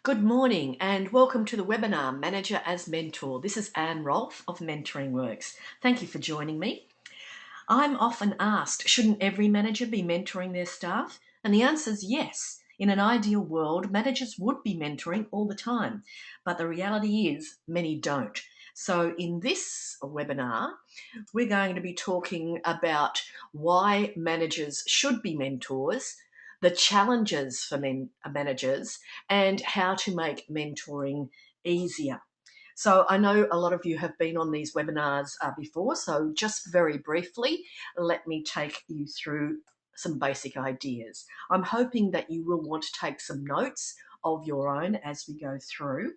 Good morning and welcome to the webinar Manager as Mentor. This is Rolfe of Mentoring Works. Thank you for joining me. I'm often asked, shouldn't every manager be mentoring their staff? And the answer is yes. In an ideal world, managers would be mentoring all the time, but the reality is many don't. So in this webinar, we're going to be talking about why managers should be mentors, the challenges for managers, and how to make mentoring easier. So I know a lot of you have been on these webinars before, so just very briefly, let me take you through some basic ideas. I'm hoping that you will want to take some notes of your own as we go through.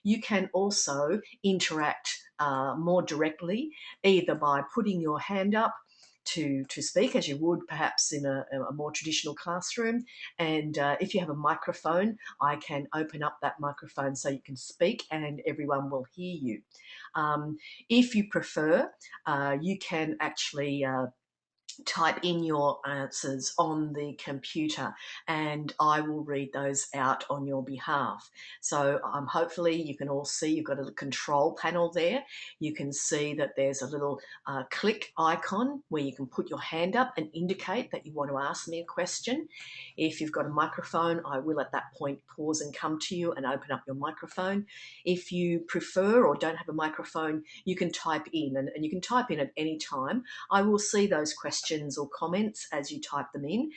You can also interact more directly, either by putting your hand up to speak as you would perhaps in a more traditional classroom. And if you have a microphone, I can open up that microphone so you can speak and everyone will hear you. If you prefer, you can actually type in your answers on the computer and I will read those out on your behalf. So hopefully you can all see you've got a control panel there. You can see that there's a little click icon where you can put your hand up and indicate that you want to ask me a question. If you've got a microphone, I will at that point pause and come to you and open up your microphone. If you prefer or don't have a microphone, you can type in and you can type in at any time. I will see those questions or comments as you type them in.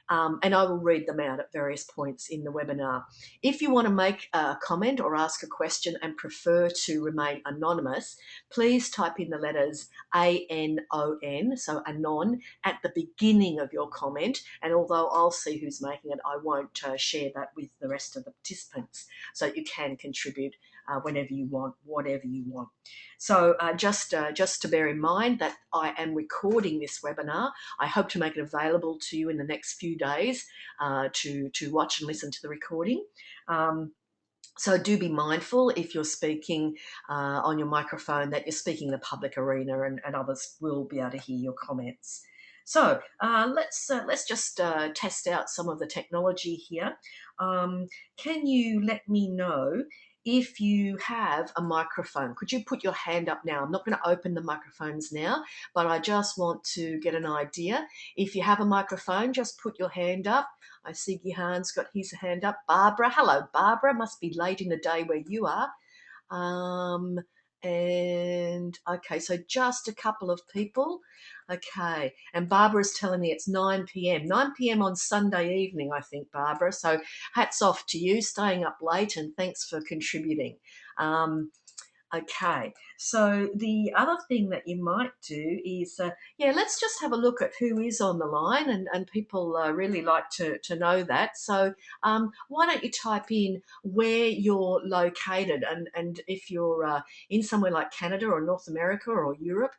And I will read them out at various points in the webinar. If you want to make a comment or ask a question and prefer to remain anonymous, please type in the letters ANON, so anon, at the beginning of your comment. And although I'll see who's making it, I won't share that with the rest of the participants. So you can contribute whenever you want, whatever you want. So just to bear in mind that I am recording this webinar. I hope to make it available to you in the next few days to watch and listen to the recording. So do be mindful if you're speaking on your microphone that you're speaking in the public arena and others will be able to hear your comments. So let's just test out some of the technology here. Can you let me know if you have a microphone? Could you put your hand up now? I'm not going to open the microphones now, but I just want to get an idea. If you have a microphone, just put your hand up. I see Gihan's got his hand up. Barbara, hello, Barbara. Must be late in the day where you are. And okay, so just a couple of people. Okay, and Barbara's telling me it's 9 p.m. 9 p.m. on Sunday evening, I think, Barbara. So hats off to you, staying up late, and thanks for contributing. Okay, so the other thing that you might do is, let's just have a look at who is on the line, and people really like to know that. So why don't you type in where you're located, and if you're in somewhere like Canada or North America or Europe,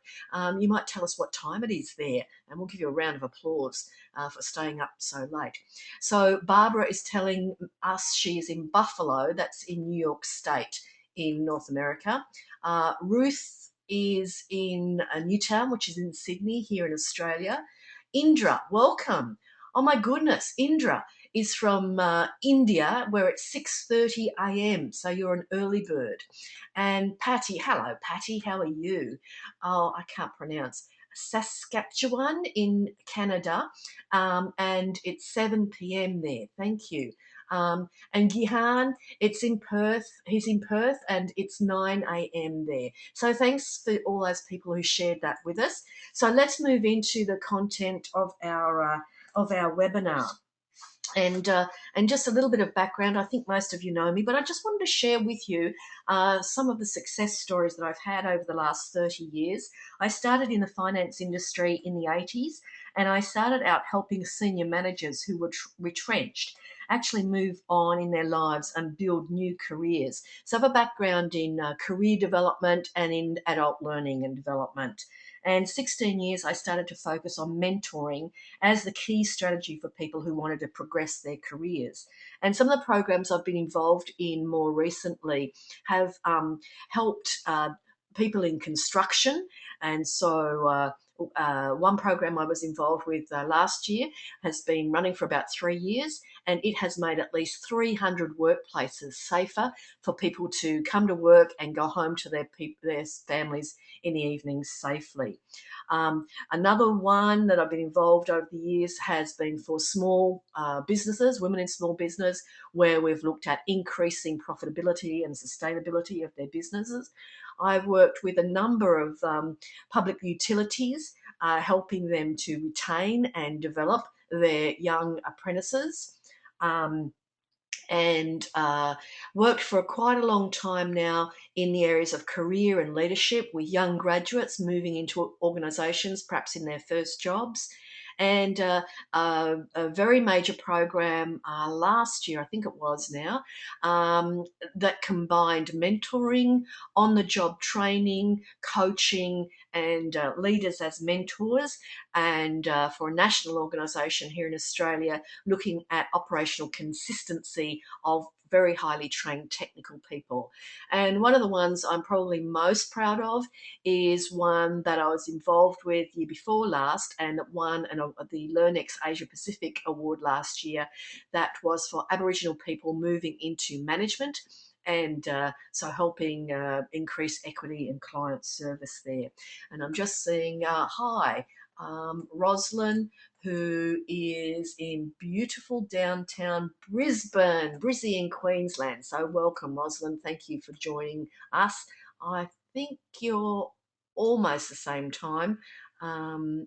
you might tell us what time it is there, and we'll give you a round of applause for staying up so late. So Barbara is telling us she is in Buffalo, that's in New York State, in North America. Ruth is in Newtown, which is in Sydney, here in Australia. Indra, welcome. Oh my goodness, Indra is from India, where it's 6:30 a.m. So you're an early bird. And Patty, hello, Patty, how are you? Oh, I can't pronounce. Saskatchewan in Canada, and it's 7 p.m. there. Thank you. And Gihan, it's in Perth. He's in Perth, and it's 9 a.m. there. So thanks for all those people who shared that with us. So let's move into the content of our webinar. And just a little bit of background. I think most of you know me, but I just wanted to share with you some of the success stories that I've had over the last 30 years. I started in the finance industry in the 80s, and I started out helping senior managers who were retrenched actually move on in their lives and build new careers. So I have a background in career development and in adult learning and development. And 16 years, I started to focus on mentoring as the key strategy for people who wanted to progress their careers. And some of the programs I've been involved in more recently have helped people in construction. And so one program I was involved with last year has been running for about 3 years, and it has made at least 300 workplaces safer for people to come to work and go home to their families in the evenings safely. Another one that I've been involved over the years has been for small businesses, women in small business, where we've looked at increasing profitability and sustainability of their businesses. I've worked with a number of public utilities, helping them to retain and develop their young apprentices. Um, and worked for quite a long time now in the areas of career and leadership with young graduates moving into organisations, perhaps in their first jobs. And a very major program last year, I think it was now, that combined mentoring, on the job training, coaching, and leaders as mentors. And for a national organisation here in Australia, looking at operational consistency of very highly trained technical people. And one of the ones I'm probably most proud of is one that I was involved with year before last, and that won the LearnX Asia Pacific Award last year. That was for Aboriginal people moving into management, and so helping increase equity and client service there. And I'm just seeing, hi, Roslyn, who is in beautiful downtown Brisbane, Brizzy in Queensland. So welcome, Roslyn. Thank you for joining us. I think you're almost the same time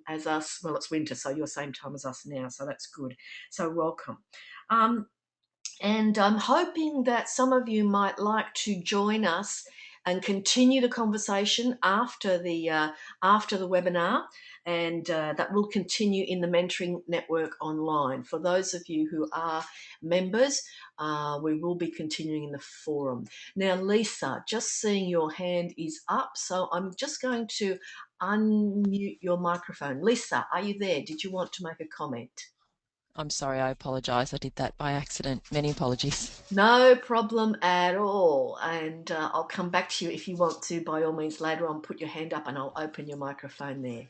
as us. Well, it's winter, so you're same time as us now, so that's good. So welcome. And I'm hoping that some of you might like to join us and continue the conversation after the webinar, and that will continue in the Mentoring Network online. For those of you who are members, we will be continuing in the forum. Now, Lisa, just seeing your hand is up, so I'm just going to unmute your microphone. Lisa, are you there? Did you want to make a comment? I'm sorry, I apologise. I did that by accident. Many apologies. No problem at all. And I'll come back to you if you want to, by all means, later on, put your hand up and I'll open your microphone there.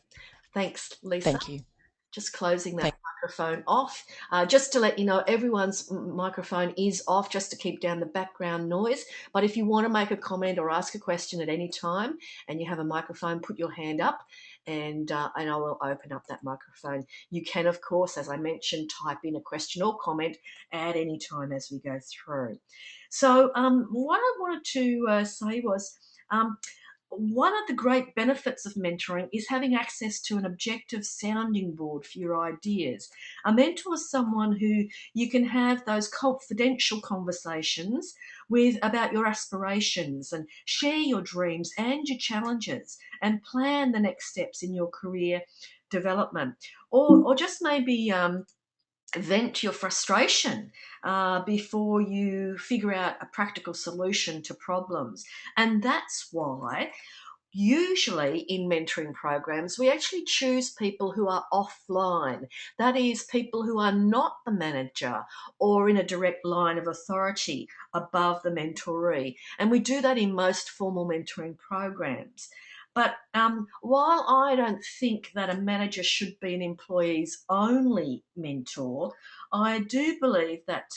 Thanks, Lisa. Thank you. Just closing that Thank microphone off. Just to let you know, everyone's microphone is off just to keep down the background noise. But if you want to make a comment or ask a question at any time and you have a microphone, put your hand up, and I will open up that microphone. You can, of course, as I mentioned, type in a question or comment at any time as we go through. So what I wanted to say was, one of the great benefits of mentoring is having access to an objective sounding board for your ideas. A mentor is someone who you can have those confidential conversations with about your aspirations, and share your dreams and your challenges, and plan the next steps in your career development. Or just maybe vent your frustration before you figure out a practical solution to problems. And that's why usually in mentoring programs, we actually choose people who are offline. That is, people who are not the manager or in a direct line of authority above the mentoree. And we do that in most formal mentoring programs. But while I don't think that a manager should be an employee's only mentor, I do believe that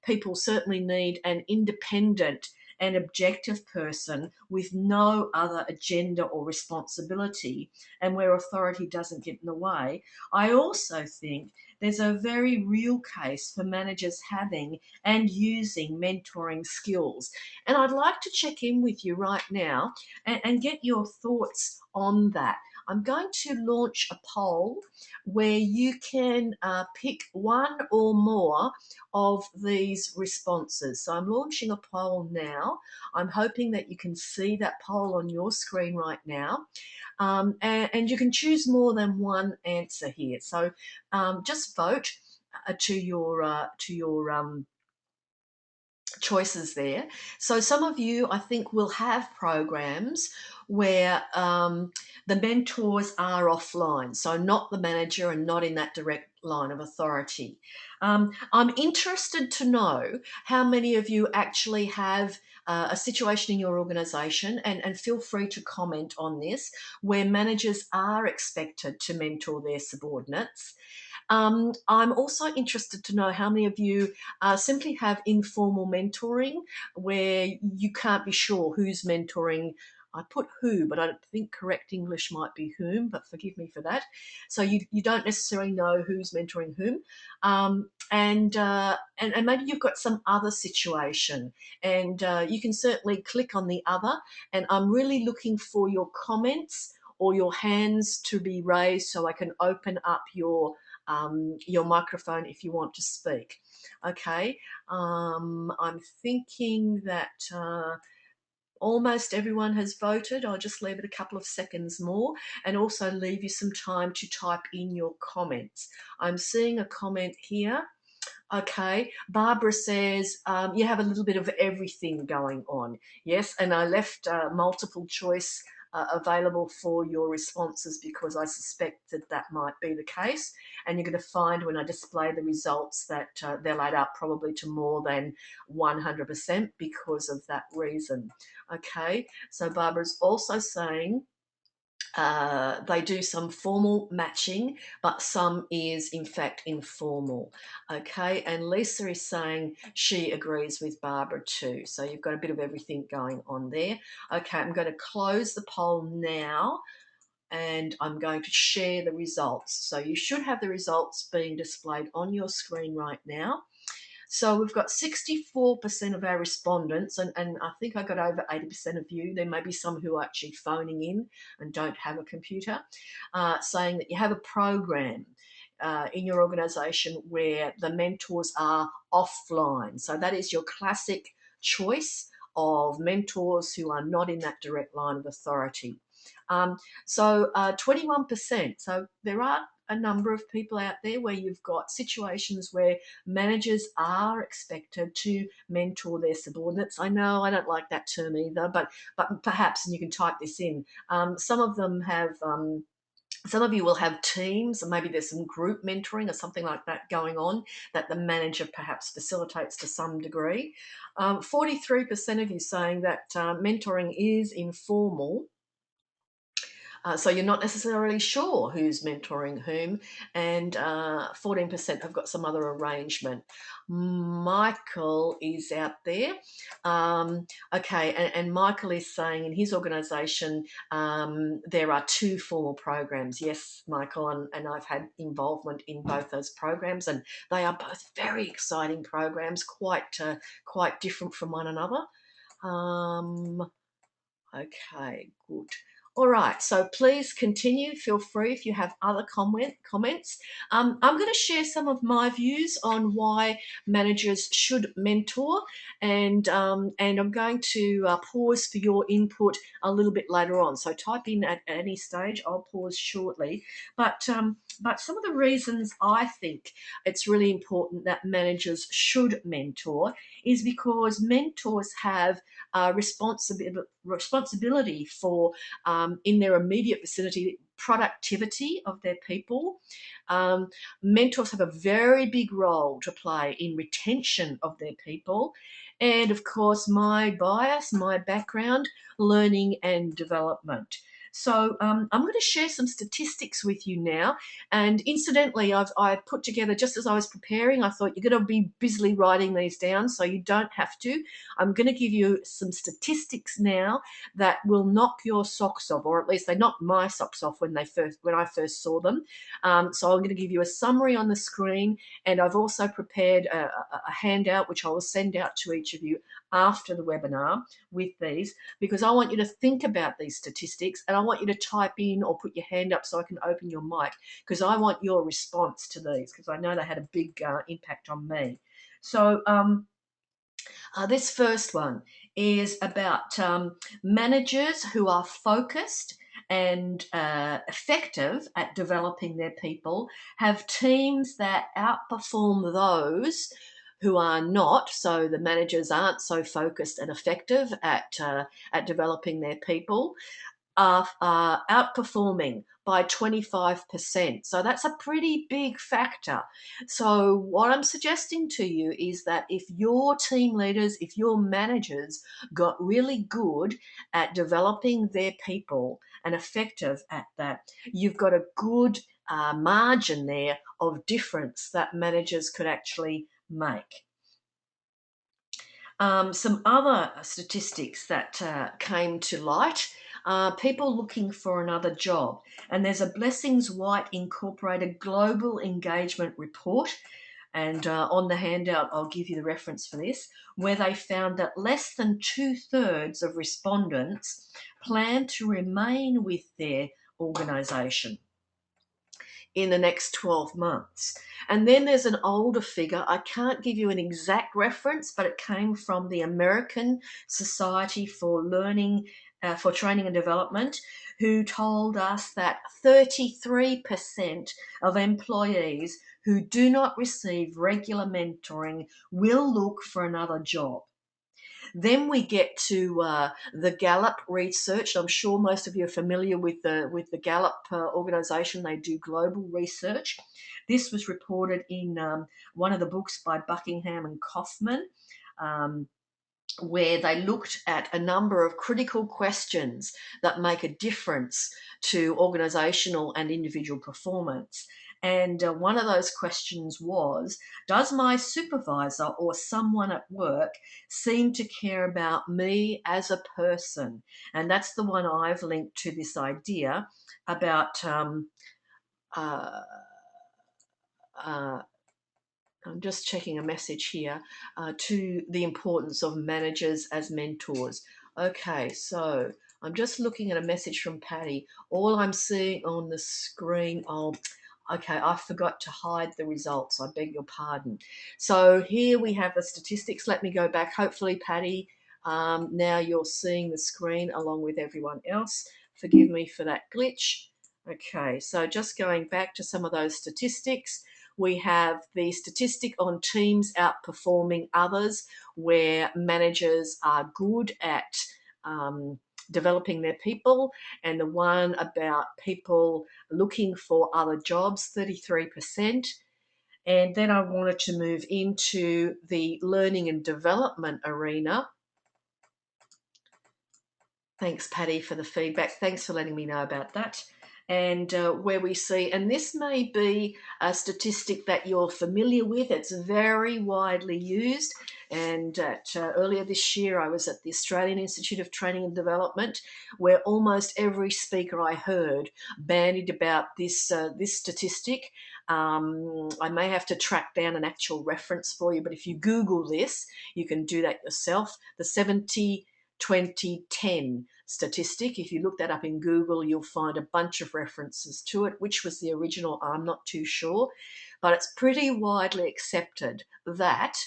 people certainly need an independent and objective person with no other agenda or responsibility, and where authority doesn't get in the way. I also think there's a very real case for managers having and using mentoring skills. And I'd like to check in with you right now and get your thoughts on that. I'm going to launch a poll where you can pick one or more of these responses. So I'm launching a poll now. I'm hoping that you can see that poll on your screen right now. And you can choose more than one answer here. So just vote to your choices there. So some of you, I think, will have programs where the mentors are offline, so not the manager and not in that direct line of authority. I'm interested to know how many of you actually have a situation in your organisation, and feel free to comment on this, where managers are expected to mentor their subordinates. I'm also interested to know how many of you simply have informal mentoring where you can't be sure who's mentoring. I put who, but I think correct English might be whom, but forgive me for that. So you don't necessarily know who's mentoring whom. And maybe you've got some other situation, and you can certainly click on the other. And I'm really looking for your comments or your hands to be raised so I can open up your microphone if you want to speak. Okay, I'm thinking that almost everyone has voted. I'll just leave it a couple of seconds more and also leave you some time to type in your comments. I'm seeing a comment here. Okay, Barbara says you have a little bit of everything going on. Yes, and I left multiple choice available for your responses because I suspect that that might be the case. And you're going to find when I display the results that they'll add up probably to more than 100% because of that reason. Okay, so Barbara's also saying they do some formal matching, but some is in fact informal. Okay, and Lisa is saying she agrees with Barbara too. So you've got a bit of everything going on there. Okay, I'm going to close the poll now and I'm going to share the results. So you should have the results being displayed on your screen right now. So we've got 64% of our respondents, and I think I got over 80% of you. There may be some who are actually phoning in and don't have a computer, saying that you have a program in your organisation where the mentors are offline. So that is your classic choice of mentors who are not in that direct line of authority. So 21%. So there are a number of people out there where you've got situations where managers are expected to mentor their subordinates. I know I don't like that term either, but perhaps, and you can type this in, some of them have. Some of you will have teams, and maybe there's some group mentoring or something like that going on that the manager perhaps facilitates to some degree. 43% of you saying that mentoring is informal. So you're not necessarily sure who's mentoring whom, and 14% have got some other arrangement. Michael is out there. Okay, and Michael is saying in his organisation there are 2 formal programs. Yes, Michael, and I've had involvement in both those programs, and they are both very exciting programs, quite different from one another. Okay, good. All right, so please continue. Feel free if you have other comments. I'm going to share some of my views on why managers should mentor, and I'm going to pause for your input a little bit later on. So type in at any stage. I'll pause shortly. But some of the reasons I think it's really important that managers should mentor is because mentors have responsibility for, in their immediate vicinity, productivity of their people. Mentors have a very big role to play in retention of their people. And of course, my bias, my background, learning and development. So I'm going to share some statistics with you now. And incidentally, I put together, just as I was preparing, I thought you're going to be busily writing these down, so you don't have to. I'm going to give you some statistics now that will knock your socks off, or at least they knocked my socks off when I first saw them. So I'm going to give you a summary on the screen, and I've also prepared a handout which I will send out to each of you after the webinar with these, because I want you to think about these statistics, and I want you to type in or put your hand up so I can open your mic, because I want your response to these, because I know they had a big impact on me. So this first one is about managers who are focused and effective at developing their people have teams that outperform those who are not. So the managers aren't so focused and effective at developing their people. are outperforming by 25%. So that's a pretty big factor. So what I'm suggesting to you is that if your team leaders, if your managers got really good at developing their people and effective at that, you've got a good margin there of difference that managers could actually make. Some other statistics that came to light are people looking for another job. And there's a Blessings White Incorporated Global Engagement Report. And on the handout, I'll give you the reference for this, where they found that less than 2/3 of respondents plan to remain with their organisation in the next 12 months. And then there's an older figure. I can't give you an exact reference, but it came from the American Society for Learning, for Training and Development, who told us that 33% of employees who do not receive regular mentoring will look for another job. Then we get to the Gallup research. I'm sure most of you are familiar with the Gallup organisation. They do global research. This was reported in one of the books by Buckingham and Kaufman. Where they looked at a number of critical questions that make a difference to organisational and individual performance. And one of those questions was, does my supervisor or someone at work seem to care about me as a person? And that's the one I've linked to this idea about uh, uh, I'm just checking a message here to the importance of managers as mentors. Okay, so I'm just looking at a message from Patty. All I'm seeing on the screen, okay, I forgot to hide the results. I beg your pardon. So here we have the statistics. Let me go back. Hopefully, Patty, now you're seeing the screen along with everyone else. Forgive me for that glitch. Okay, so just going back to some of those statistics. We have the statistic on teams outperforming others, where managers are good at developing their people, and the one about people looking for other jobs, 33%. And then I wanted to move into the learning and development arena. Thanks, Patty, for the feedback. Thanks for letting me know about that. And where we see, and this may be a statistic that you're familiar with, it's very widely used. And earlier this year, I was at the Australian Institute of Training and Development, where almost every speaker I heard bandied about this statistic. I may have to track down an actual reference for you, but if you Google this, you can do that yourself. The 2010 statistic. If you look that up in Google, you'll find a bunch of references to it. Which was the original, I'm not too sure. But it's pretty widely accepted that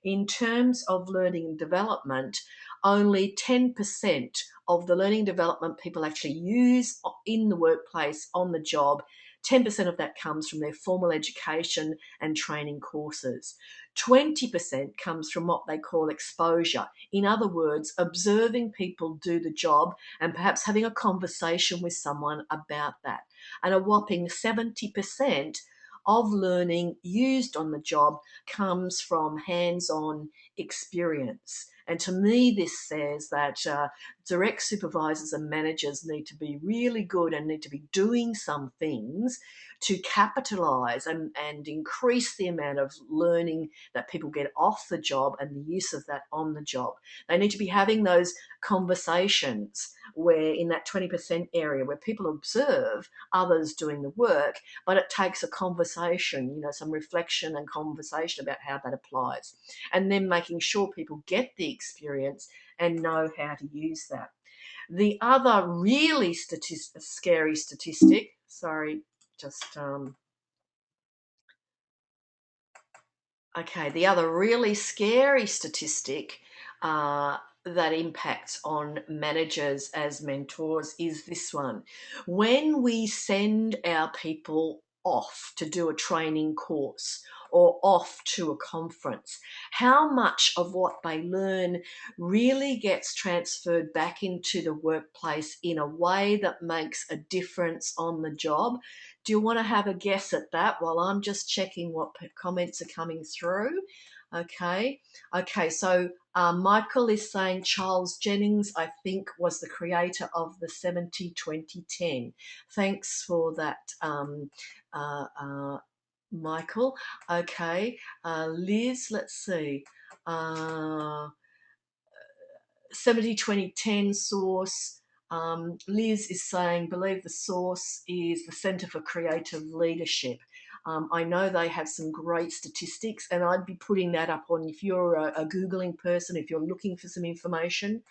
in terms of learning and development, only 10% of the learning and development people actually use in the workplace, on the job. 10% of that comes from their formal education and training courses. 20% comes from what they call exposure. In other words, observing people do the job and perhaps having a conversation with someone about that. And a whopping 70% of learning used on the job comes from hands-on experience. And to me, this says that direct supervisors and managers need to be really good and need to be doing some things to capitalise and increase the amount of learning that people get off the job and the use of that on the job. They need to be having those conversations where, in that 20% area, where people observe others doing the work, but it takes a conversation, some reflection and conversation about how that applies. And then making sure people get the experience and know how to use that. The other really scary statistic, sorry, just okay, the other really scary statistic that impacts on managers as mentors is this one. When we send our people off to do a training course, or off to a conference? How much of what they learn really gets transferred back into the workplace in a way that makes a difference on the job? Do you want to have a guess at that while I'm just checking what comments are coming through? Okay. Okay, so Michael is saying Charles Jennings, I think, was the creator of the 70-20-10. Thanks for that, Michael. Okay, Liz, let's see. 70-20-10 source. Liz is saying, believe the source is the Centre for Creative Leadership. I know they have some great statistics, and I'd be putting that up on, if you're a Googling person, if you're looking for some information,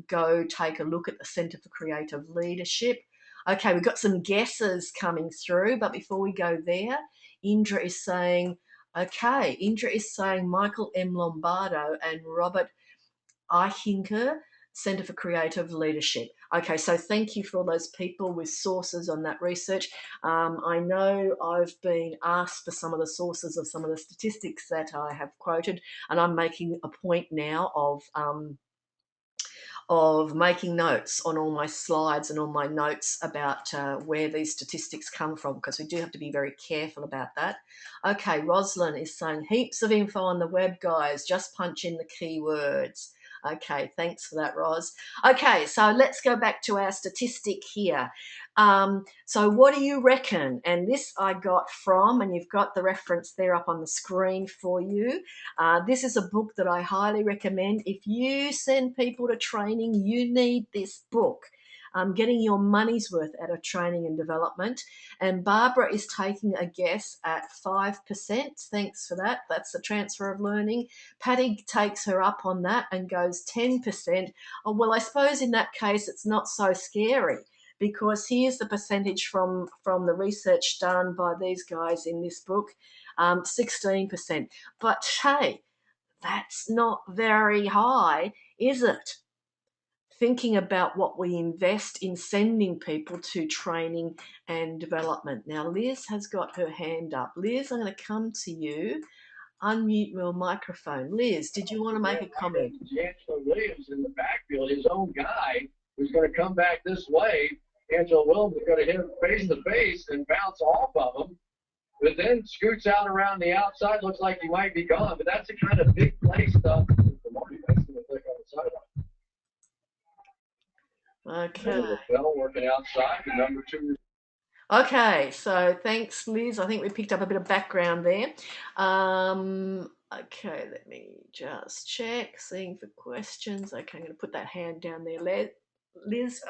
go take a look at the Centre for Creative Leadership. Okay, we've got some guesses coming through, but before we go there, Indra is saying, Michael M. Lombardo and Robert Eichinger, Centre for Creative Leadership. Okay, so thank you for all those people with sources on that research. I know I've been asked for some of the sources of some of the statistics that I have quoted, and I'm making a point now of making notes on all my slides and all my notes about where these statistics come from, because we do have to be very careful about that. Okay, Rosalind is saying heaps of info on the web, guys. Just punch in the keywords. Okay, thanks for that, Ros. Okay, so let's go back to our statistic here. So what do you reckon? And this I got from, and you've got the reference there up on the screen for you. This is a book that I highly recommend. If you send people to training, you need this book. Getting your money's worth out of training and development. And Barbara is taking a guess at 5%. Thanks for that. That's the transfer of learning. Patty takes her up on that and goes 10%. Oh, well, I suppose in that case it's not so scary, because here's the percentage from the research done by these guys in this book, 16%. But hey, that's not very high, is it? Thinking about what we invest in sending people to training and development. Now, Liz has got her hand up. Liz, I'm going to come to you. Unmute your microphone. Liz, did you want to make a comment? Angela Williams in the backfield, his own guy, who's going to come back this way. Angela Williams is going to hit him face to face and bounce off of him, but then scoots out around the outside. Looks like he might be gone, but that's the kind of big play stuff. That's going to click on the sideline. Okay. Bell working outside, the number 2. Okay, so thanks, Liz. I think we picked up a bit of background there. Okay, let me just check, seeing for questions. Okay, I'm going to put that hand down there, Liz.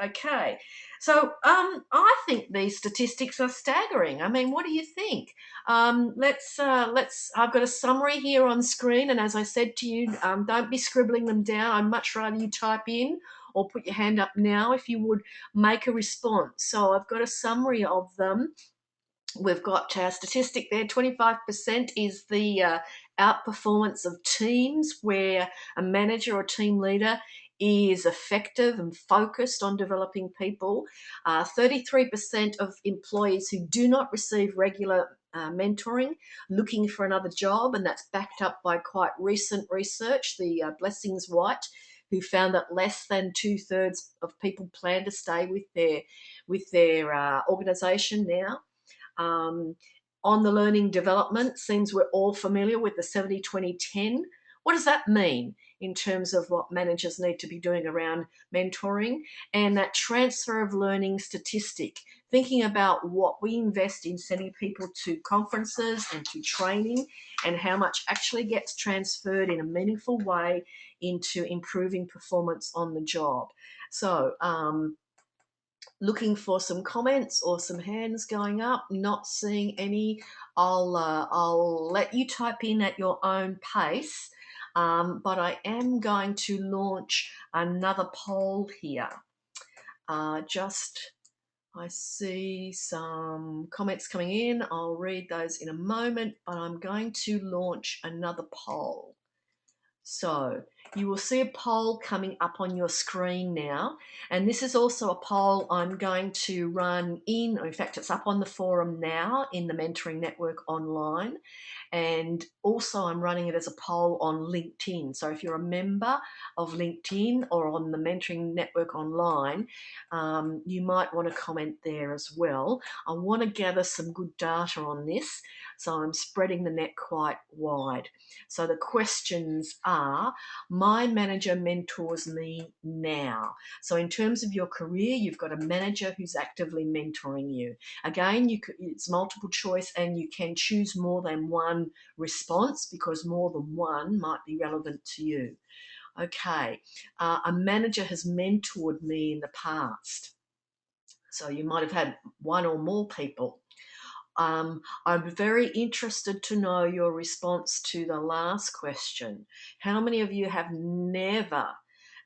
Okay, so I think these statistics are staggering. I mean, what do you think? Let's. I've got a summary here on screen, and as I said to you, don't be scribbling them down. I'd much rather you type in or put your hand up now if you would make a response. So I've got a summary of them. We've got our statistic there. 25% is the outperformance of teams where a manager or team leader is effective and focused on developing people. 33% of employees who do not receive regular mentoring looking for another job, and that's backed up by quite recent research, the Blessings White, who found that less than 2/3 of people plan to stay with their organisation now. On the learning development, seems we're all familiar with the 70-20-10. What does that mean in terms of what managers need to be doing around mentoring? And that transfer of learning statistic, thinking about what we invest in sending people to conferences and to training, and how much actually gets transferred in a meaningful way into improving performance on the job. So, looking for some comments or some hands going up. Not seeing any. I'll let you type in at your own pace, but I am going to launch another poll here. I see some comments coming in. I'll read those in a moment, but I'm going to launch another poll. So you will see a poll coming up on your screen now. And this is also a poll I'm going to run in fact, it's up on the forum now in the Mentoring Network online. And also I'm running it as a poll on LinkedIn. So if you're a member of LinkedIn or on the Mentoring Network online, you might want to comment there as well. I want to gather some good data on this, so I'm spreading the net quite wide. So the questions are, my manager mentors me now. So in terms of your career, you've got a manager who's actively mentoring you. Again, it's multiple choice and you can choose more than one response because more than one might be relevant to you. Okay, a manager has mentored me in the past. So you might have had one or more people. I'm very interested to know your response to the last question. How many of you have never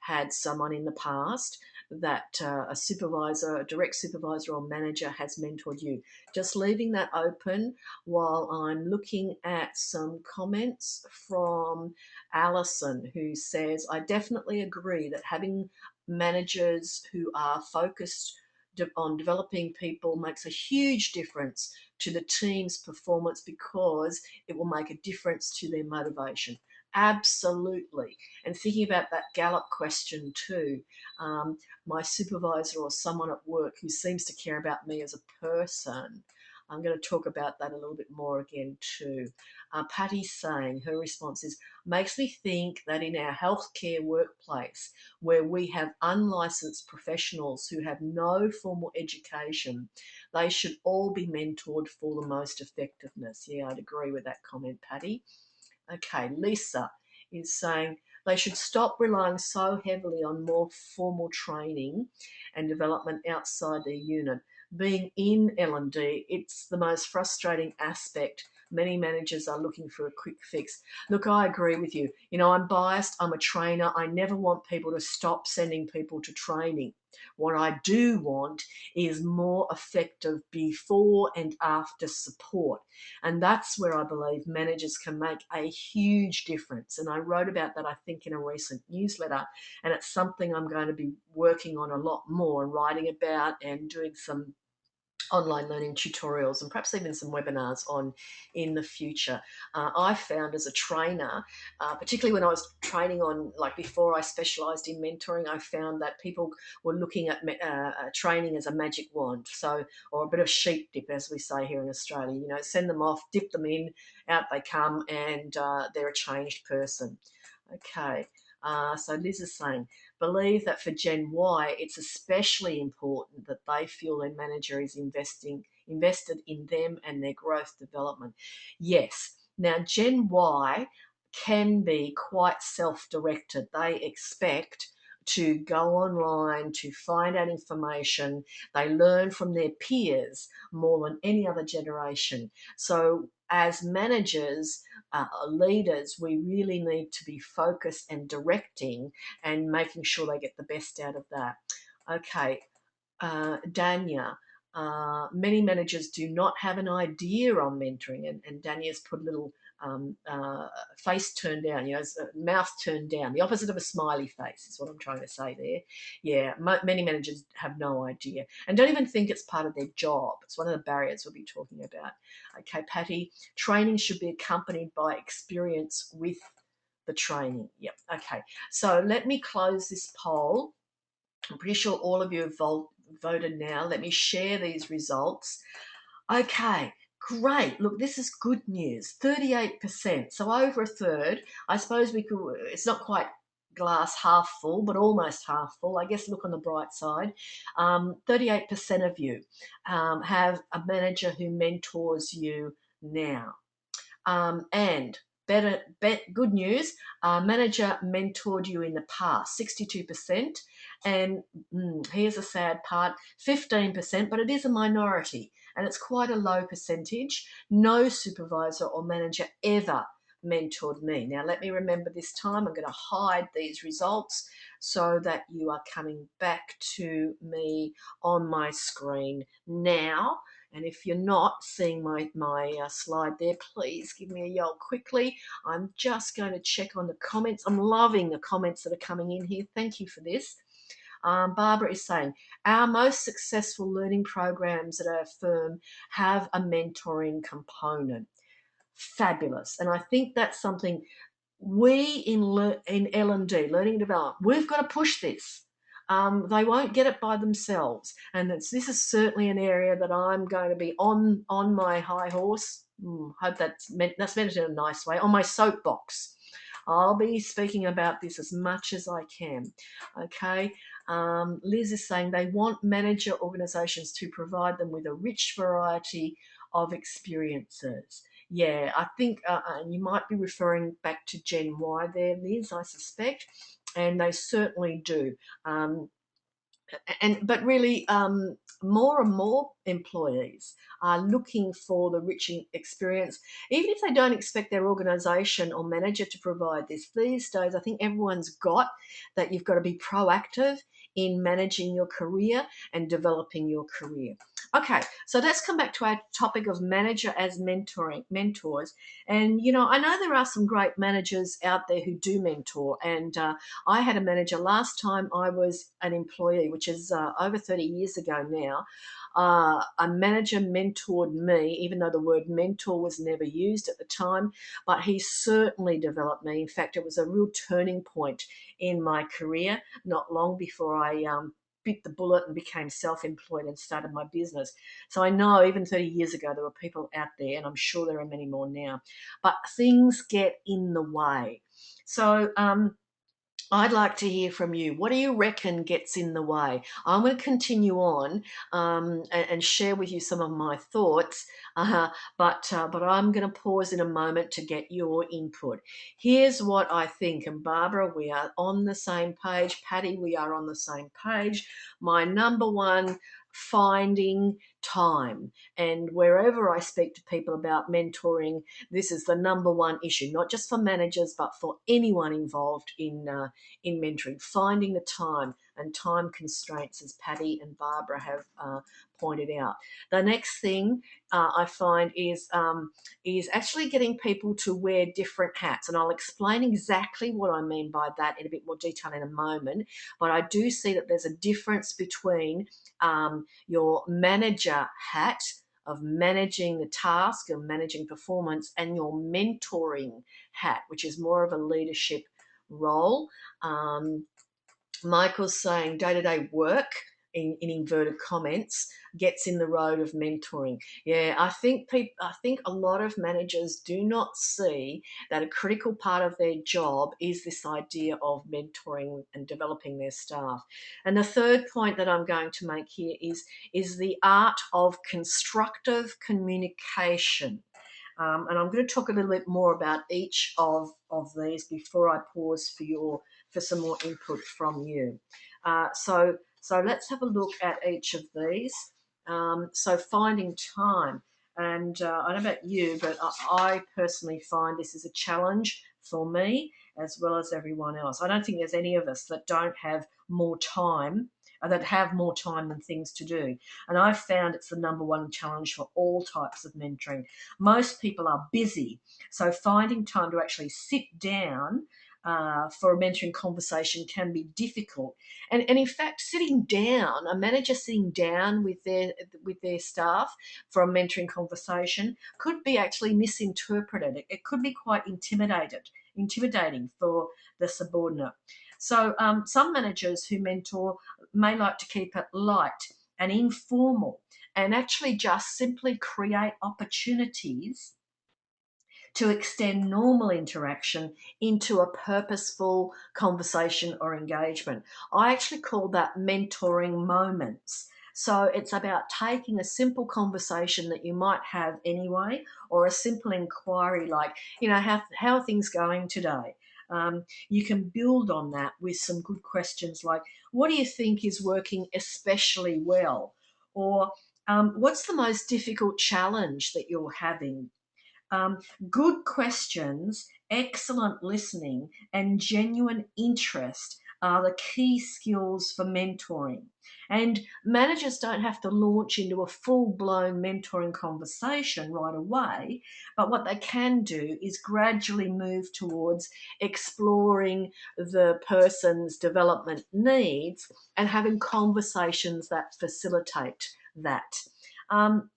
had someone in the past that a supervisor, a direct supervisor or manager has mentored you? Just leaving that open while I'm looking at some comments from Alison, who says, I definitely agree that having managers who are focused on developing people makes a huge difference to the team's performance because it will make a difference to their motivation. Absolutely. And thinking about that Gallup question too, my supervisor or someone at work who seems to care about me as a person, I'm going to talk about that a little bit more again too. Patty's saying, her response is, makes me think that in our healthcare workplace, where we have unlicensed professionals who have no formal education, they should all be mentored for the most effectiveness. Yeah, I'd agree with that comment, Patty. Okay, Lisa is saying they should stop relying so heavily on more formal training and development outside their unit. Being in L&D, it's the most frustrating aspect. Many managers are looking for a quick fix. Look, I agree with you. You know, I'm biased. I'm a trainer. I never want people to stop sending people to training. What I do want is more effective before and after support. And that's where I believe managers can make a huge difference. And I wrote about that, I think, in a recent newsletter. And it's something I'm going to be working on a lot more and writing about and doing some online learning tutorials and perhaps even some webinars on in the future. I found as a trainer, particularly when I was training on, like before I specialised in mentoring, I found that people were looking at training as a magic wand, so, or a bit of sheep dip, as we say here in Australia. You know, send them off, dip them in, out they come, and they're a changed person. Okay, so Liz is saying, believe that for Gen Y, it's especially important that they feel their manager is invested in them and their growth development. Yes. Now, Gen Y can be quite self-directed. They expect to go online to find out information. They learn from their peers more than any other generation. So as managers, leaders, we really need to be focused and directing and making sure they get the best out of that. Okay, Dania, many managers do not have an idea on mentoring, and Dania's put a little face turned down, you know, mouth turned down, the opposite of a smiley face is what I'm trying to say there. Yeah, many managers have no idea and don't even think it's part of their job. It's one of the barriers we'll be talking about. Okay, Patty, training should be accompanied by experience with the training. Yep, okay. So let me close this poll. I'm pretty sure all of you have voted now. Let me share these results. Okay, great. Look, this is good news. 38%, so over a third. I suppose we could, it's not quite glass half full, but almost half full. I guess look on the bright side. 38% of you have a manager who mentors you now. And good news, manager mentored you in the past, 62%. And here's a sad part, 15%, but it is a minority and it's quite a low percentage. No supervisor or manager ever mentored me. Now, let me remember this time. I'm going to hide these results so that you are coming back to me on my screen now. And if you're not seeing my slide there, please give me a yell quickly. I'm just going to check on the comments. I'm loving the comments that are coming in here. Thank you for this. Barbara is saying, our most successful learning programs at our firm have a mentoring component. Fabulous. And I think that's something we in L&D, learning and development, we've got to push this. They won't get it by themselves. And this is certainly an area that I'm going to be on my high horse. Hope that's meant in a nice way. On my soapbox. I'll be speaking about this as much as I can. Okay. Liz is saying they want manager organisations to provide them with a rich variety of experiences. Yeah, I think you might be referring back to Gen Y there, Liz, I suspect, and they certainly do. But really, more and more employees are looking for the rich experience, even if they don't expect their organisation or manager to provide this. These days, I think everyone's got that you've got to be proactive in managing your career and developing your career. Okay, so let's come back to our topic of manager as mentors. And, you know, I know there are some great managers out there who do mentor. And I had a manager last time I was an employee, which is over 30 years ago now. A manager mentored me, even though the word mentor was never used at the time, but he certainly developed me. In fact, it was a real turning point in my career, not long before I bit the bullet and became self-employed and started my business. So I know even 30 years ago there were people out there, and I'm sure there are many more now, but things get in the way. So I'd like to hear from you. What do you reckon gets in the way? I'm going to continue on and share with you some of my thoughts, but I'm going to pause in a moment to get your input. Here's what I think, and Barbara, we are on the same page. Patty, we are on the same page. My number one, finding time. And wherever I speak to people about mentoring, this is the number one issue, not just for managers, but for anyone involved in mentoring, finding the time and time constraints, as Patty and Barbara have pointed out. The next thing I find is actually getting people to wear different hats, and I'll explain exactly what I mean by that in a bit more detail in a moment. But I do see that there's a difference between your manager hat of managing the task of managing performance and your mentoring hat, which is more of a leadership role. Michael's saying day-to-day work in inverted comments gets in the road of mentoring. Yeah, I think a lot of managers do not see that a critical part of their job is this idea of mentoring and developing their staff. And the third point that I'm going to make here is the art of constructive communication. And I'm going to talk a little bit more about each of these before I pause for some more input from you. So let's have a look at each of these. So finding time, and I don't know about you, but I personally find this is a challenge for me as well as everyone else. I don't think there's any of us that don't have more time, that have more time than things to do. And I've found it's the number one challenge for all types of mentoring. Most people are busy, so finding time to actually sit down for a mentoring conversation can be difficult. And in fact, a manager sitting down with their staff for a mentoring conversation could be actually misinterpreted. It could be quite intimidating for the subordinate. So some managers who mentor may like to keep it light and informal and actually just simply create opportunities to extend normal interaction into a purposeful conversation or engagement. I actually call that mentoring moments. So it's about taking a simple conversation that you might have anyway, or a simple inquiry like, how are things going today? You can build on that with some good questions like, what do you think is working especially well? Or what's the most difficult challenge that you're having? Good questions, excellent listening, and genuine interest are the key skills for mentoring. And managers don't have to launch into a full-blown mentoring conversation right away, but what they can do is gradually move towards exploring the person's development needs and having conversations that facilitate that. Um,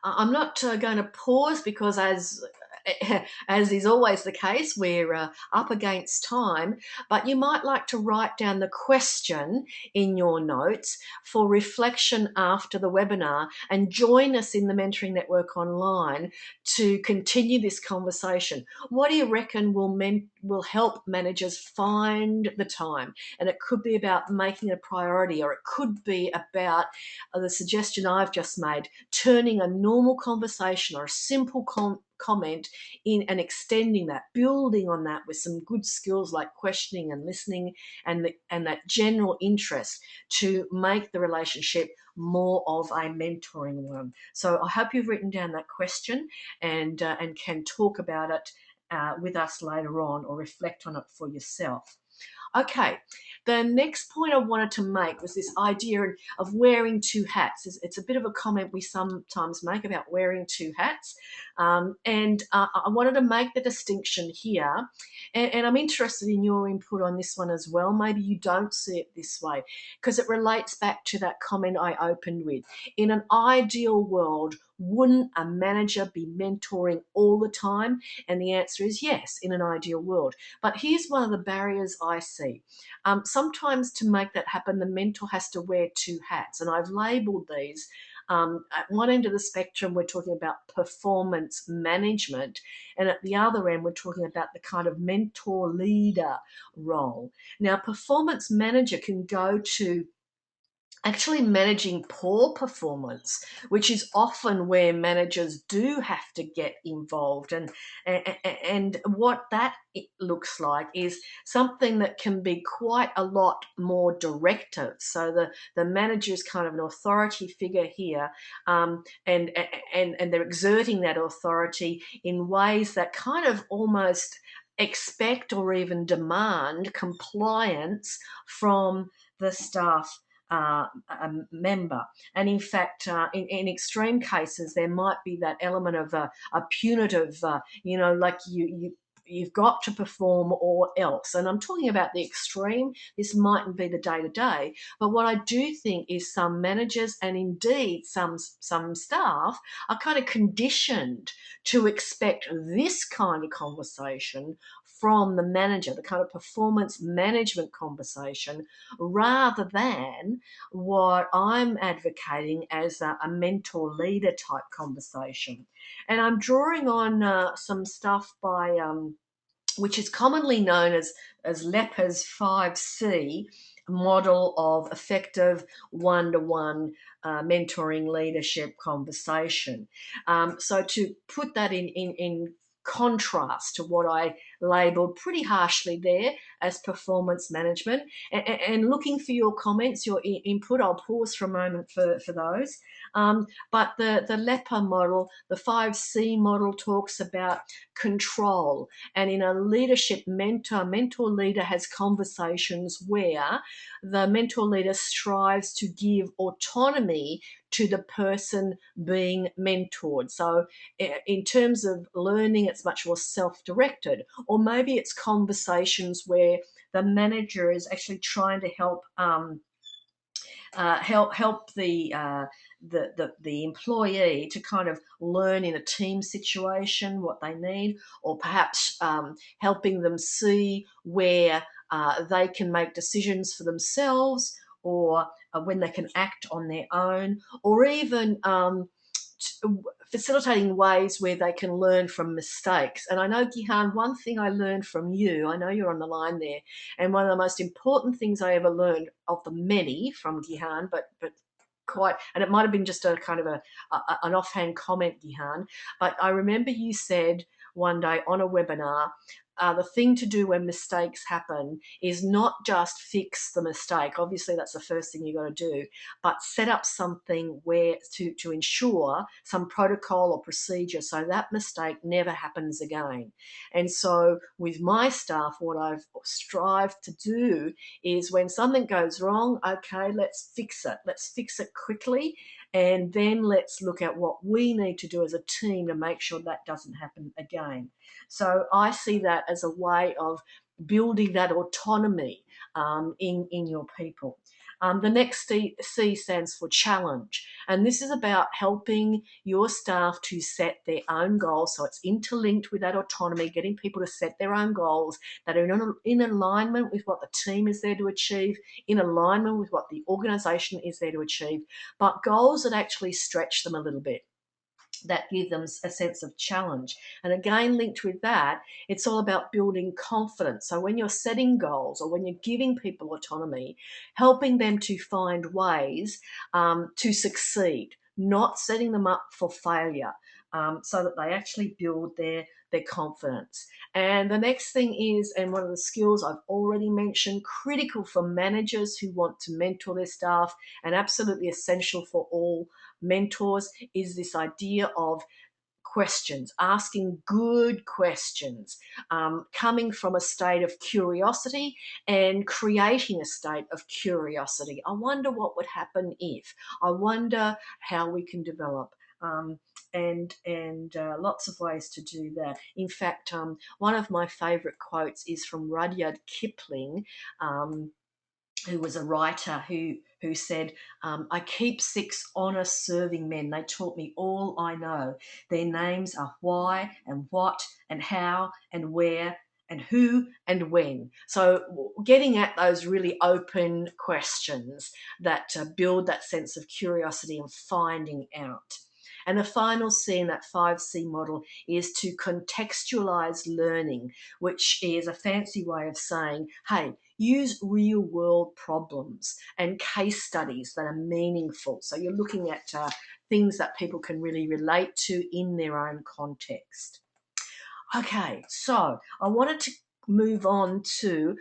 I'm not going to pause because, as is always the case, we're up against time, but you might like to write down the question in your notes for reflection after the webinar and join us in the Mentoring Network online to continue this conversation. What do you reckon will help managers find the time? And it could be about making a priority, or it could be about the suggestion I've just made, turning a normal conversation or a simple comment in and extending that, building on that with some good skills like questioning and listening and that general interest to make the relationship more of a mentoring one. So I hope you've written down that question and can talk about it with us later on, or reflect on it for yourself. Okay, the next point I wanted to make was this idea of wearing two hats. It's a bit of a comment we sometimes make about wearing two hats. And I wanted to make the distinction here. And I'm interested in your input on this one as well. Maybe you don't see it this way, because it relates back to that comment I opened with. In an ideal world, wouldn't a manager be mentoring all the time? And the answer is yes, in an ideal world. But here's one of the barriers I see. Sometimes to make that happen, the mentor has to wear two hats. And I've labelled these. At one end of the spectrum, we're talking about performance management. And at the other end, we're talking about the kind of mentor leader role. Now, performance manager can go to actually managing poor performance, which is often where managers do have to get involved. And what that looks like is something that can be quite a lot more directive. So the manager is kind of an authority figure here, and they're exerting that authority in ways that kind of almost expect or even demand compliance from the staff a member. And in fact, in extreme cases, there might be that element of a punitive, like you've got to perform or else. And I'm talking about the extreme. This mightn't be the day-to-day, but what I do think is some managers, and indeed some staff, are kind of conditioned to expect this kind of conversation from the manager, the kind of performance management conversation, rather than what I'm advocating as a mentor leader type conversation. And I'm drawing on some stuff by which is commonly known as Lepper's 5C model of effective one-to-one mentoring leadership conversation. So to put that in contrast to what I labelled pretty harshly there as performance management, and looking for your comments, your input. I'll pause for a moment for those. But the LEPA model, the 5C model, talks about control. And in a leadership mentor leader has conversations where the mentor leader strives to give autonomy to the person being mentored. So in terms of learning, it's much more self-directed, or maybe it's conversations where the manager is actually trying to help the employee to kind of learn in a team situation what they need, or perhaps helping them see where they can make decisions for themselves, or when they can act on their own, or even facilitating ways where they can learn from mistakes. And I know, Gihan, one thing I learned from you, I know you're on the line there, and one of the most important things I ever learned, of the many from Gihan, but quite, and it might have been just a kind of an offhand comment, Gihan, but I remember you said one day on a webinar, the thing to do when mistakes happen is not just fix the mistake. Obviously, that's the first thing you've got to do, but set up something where to ensure some protocol or procedure so that mistake never happens again. And so with my staff, what I've strived to do is when something goes wrong, okay, let's fix it. Let's fix it quickly. And then let's look at what we need to do as a team to make sure that doesn't happen again. So I see that as a way of building that autonomy in your people. The next C stands for challenge, and this is about helping your staff to set their own goals. So it's interlinked with that autonomy, getting people to set their own goals that are in alignment with what the team is there to achieve, in alignment with what the organisation is there to achieve, but goals that actually stretch them a little bit, that give them a sense of challenge. And again, linked with that, it's all about building confidence. So when you're setting goals or when you're giving people autonomy, helping them to find ways to succeed, not setting them up for failure, so that they actually build their confidence. And the next thing is, and one of the skills I've already mentioned, critical for managers who want to mentor their staff and absolutely essential for all mentors, is this idea of questions, asking good questions, coming from a state of curiosity and creating a state of curiosity. I wonder what would happen if. I wonder how we can develop. And lots of ways to do that. In fact, one of my favourite quotes is from Rudyard Kipling, who was a writer who said, I keep 6 honest serving men. They taught me all I know. Their names are why and what and how and where and who and when. So getting at those really open questions that build that sense of curiosity and finding out. And the final C in that 5C model is to contextualize learning, which is a fancy way of saying, hey, use real world problems and case studies that are meaningful. So you're looking at things that people can really relate to in their own context. Okay, so I wanted to move on to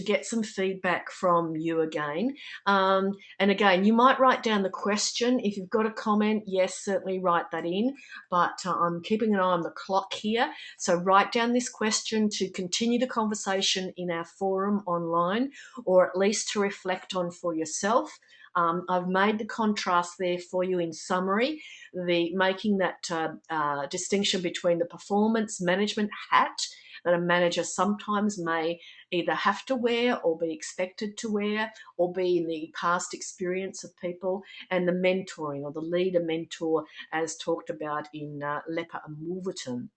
get some feedback from you again. And again, you might write down the question. If you've got a comment, yes, certainly write that in. But I'm keeping an eye on the clock here. So write down this question to continue the conversation in our forum online, or at least to reflect on for yourself. I've made the contrast there for you in summary, making that distinction between the performance management hat that a manager sometimes may either have to wear or be expected to wear or be in the past experience of people, and the mentoring or the leader mentor as talked about in Lepper and Wolverton.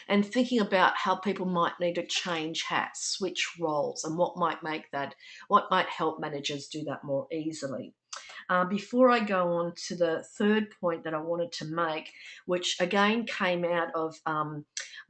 And thinking about how people might need to change hats, switch roles, and what might help managers do that more easily. Before I go on to the third point that I wanted to make, which again came out of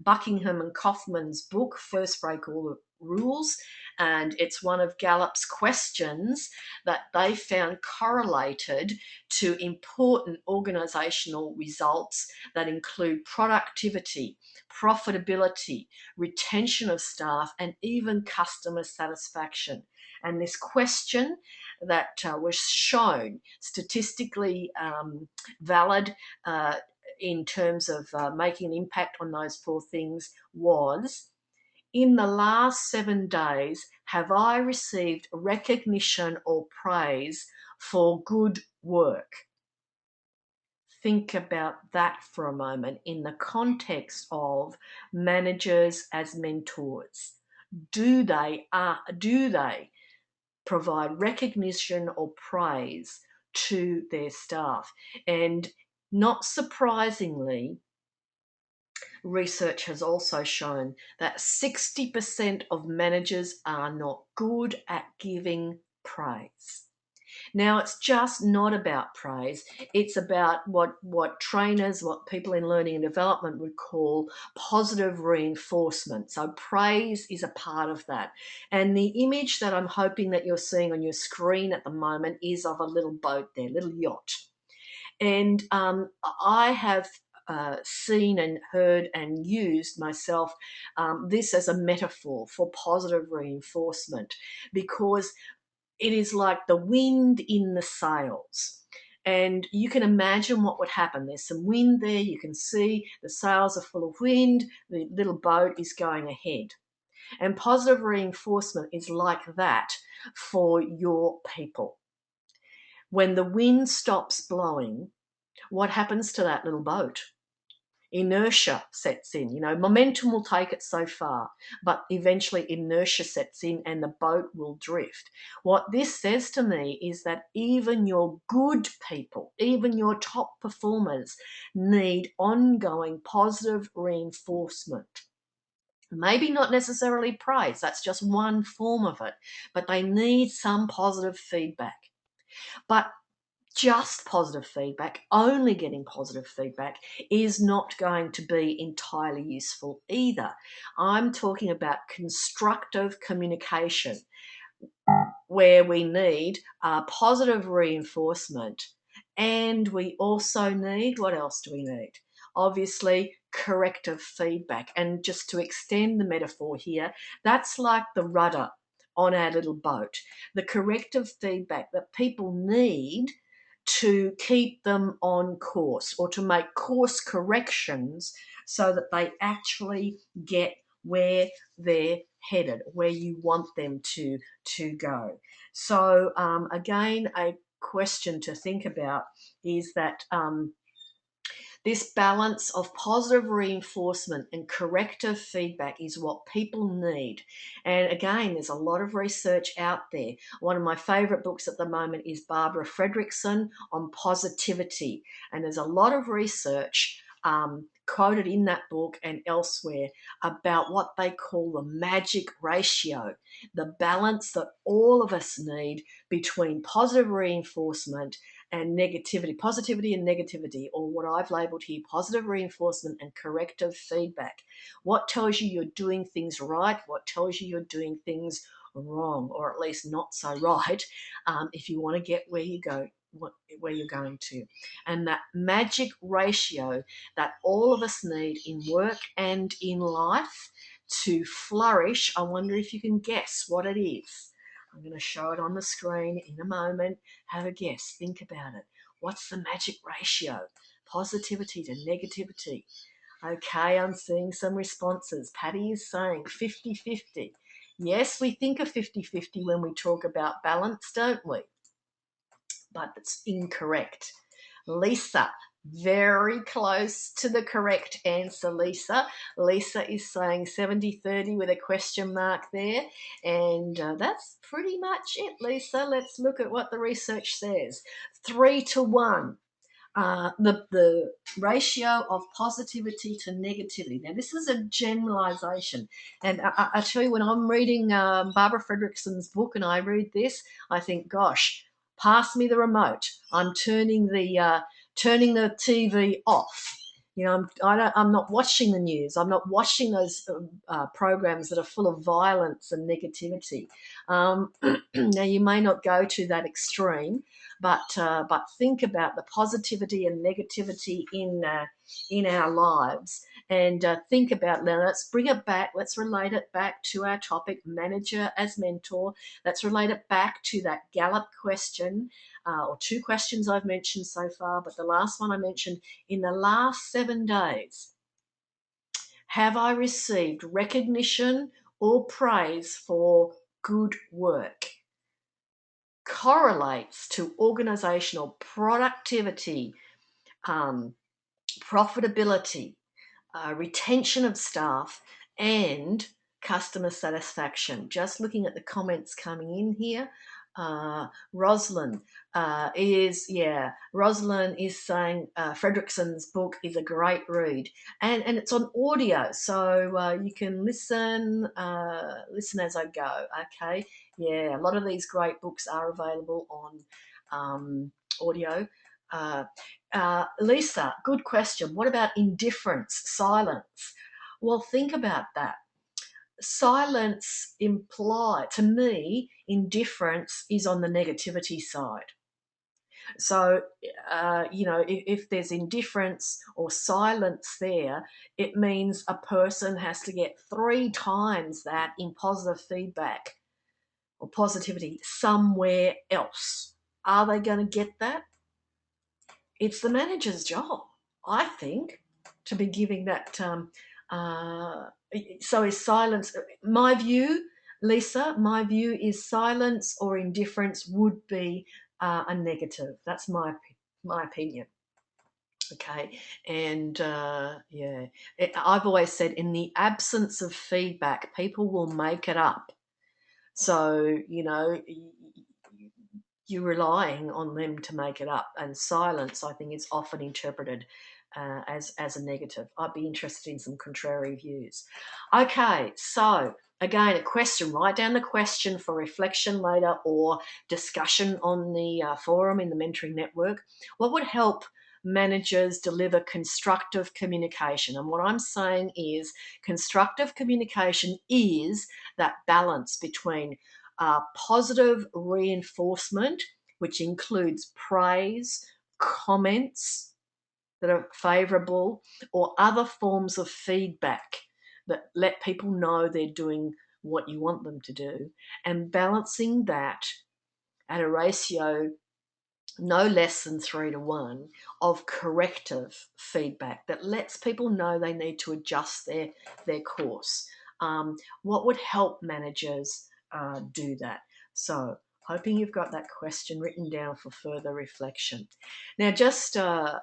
Buckingham and Kaufman's book, First Break All the Rules, and it's one of Gallup's questions that they found correlated to important organisational results that include productivity, profitability, retention of staff, and even customer satisfaction. And this question that was shown statistically valid in terms of making an impact on those 4 things was, in the last 7 days, have I received recognition or praise for good work? Think about that for a moment in the context of managers as mentors. Do they provide recognition or praise to their staff? And not surprisingly, research has also shown that 60% of managers are not good at giving praise. Now, it's just not about praise. It's about what trainers, what people in learning and development would call positive reinforcement. So praise is a part of that. And the image that I'm hoping that you're seeing on your screen at the moment is of a little boat there, little yacht. And I have seen and heard and used myself this as a metaphor for positive reinforcement, because it is like the wind in the sails. And you can imagine what would happen. There's some wind there. You can see the sails are full of wind. The little boat is going ahead. And positive reinforcement is like that for your people. When the wind stops blowing, what happens to that little boat? Inertia sets in. Momentum will take it so far, but eventually inertia sets in and the boat will drift. What this says to me is that even your good people, even your top performers, need ongoing positive reinforcement. Maybe not necessarily praise, that's just one form of it, but they need some positive feedback. But just positive feedback, only getting positive feedback, is not going to be entirely useful either. I'm talking about constructive communication, where we need positive reinforcement, and we also need, what else do we need? Obviously, corrective feedback. And just to extend the metaphor here, that's like the rudder on our little boat. The corrective feedback that people need to keep them on course, or to make course corrections so that they actually get where they're headed, where you want them to go. So again, a question to think about is that this balance of positive reinforcement and corrective feedback is what people need. And again, there's a lot of research out there. One of my favourite books at the moment is Barbara Fredrickson on positivity. And there's a lot of research quoted in that book and elsewhere about what they call the magic ratio, the balance that all of us need between positive reinforcement and negativity, positivity and negativity, or what I've labelled here, positive reinforcement and corrective feedback. What tells you you're doing things right? What tells you you're doing things wrong, or at least not so right, if you want to get where you go, where you're going to. And that magic ratio that all of us need in work and in life to flourish, I wonder if you can guess what it is. I'm going to show it on the screen in a moment. Have a guess. Think about it. What's the magic ratio? Positivity to negativity. Okay, I'm seeing some responses. Patty is saying 50-50. Yes, we think of 50-50 when we talk about balance, don't we? But it's incorrect. Lisa, very close to the correct answer, Lisa. Lisa is saying 70-30 with a question mark there. And that's pretty much it, Lisa. Let's look at what the research says. 3-1. The ratio of positivity to negativity. Now, this is a generalization. And I tell you, when I'm reading Barbara Fredrickson's book and I read this, I think, gosh, pass me the remote. I'm turning the TV off. I'm not watching the news. I'm not watching those programs that are full of violence and negativity. Now, you may not go to that extreme, but think about the positivity and negativity in our lives, and think about, now let's bring it back. Let's relate it back to our topic, manager as mentor. Let's relate it back to that Gallup question, or two questions I've mentioned so far, but the last one I mentioned: in the last 7 days, have I received recognition or praise for good work? Correlates to organizational productivity, profitability, retention of staff, and customer satisfaction. Just looking at the comments coming in here, Rosalind is saying Fredrickson's book is a great read, and it's on audio, so you can listen as I go. Okay, yeah, a lot of these great books are available on audio. Lisa, good question. What about indifference, silence? Well, think about that. Silence to me, indifference is on the negativity side. So, if there's indifference or silence there, it means a person has to get 3 times that in positive feedback or positivity somewhere else. Are they going to get that? It's the manager's job, I think, to be giving that. So is silence, my view, Lisa, my view is silence or indifference would be a negative. That's my opinion. Okay, and I've always said in the absence of feedback, people will make it up. So, you're relying on them to make it up. And silence, I think, is often interpreted as a negative. I'd be interested in some contrary views. Okay, so again, a question. Write down the question for reflection later or discussion on the forum in the Mentoring Network. What would help managers deliver constructive communication? And what I'm saying is constructive communication is that balance between positive reinforcement, which includes praise, comments that are favourable, or other forms of feedback that let people know they're doing what you want them to do, and balancing that at a ratio no less than 3 to 1 of corrective feedback that lets people know they need to adjust their course. What would help managers do that? So, hoping you've got that question written down for further reflection. Now, just a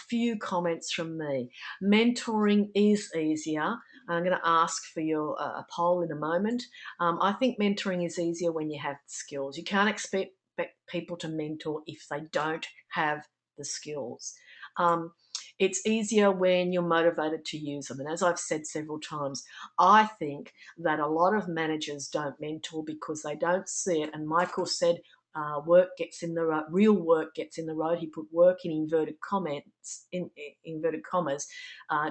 few comments from me. Mentoring is easier. I'm going to ask for your a poll in a moment. I think mentoring is easier when you have the skills. You can't expect people to mentor if they don't have the skills. It's easier when you're motivated to use them. And as I've said several times, I think that a lot of managers don't mentor because they don't see it. And Michael said, work gets in the road, real work gets in the road. He put work in inverted comments, in inverted commas,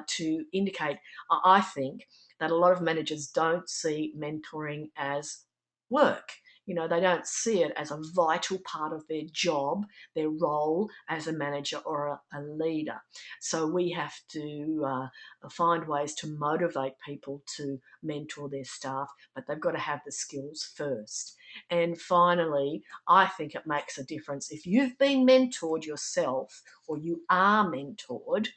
to indicate, I think, that a lot of managers don't see mentoring as work. They don't see it as a vital part of their job, their role as a manager or a leader. So we have to find ways to motivate people to mentor their staff, but they've got to have the skills first. And finally, I think it makes a difference if you've been mentored yourself or you are mentored,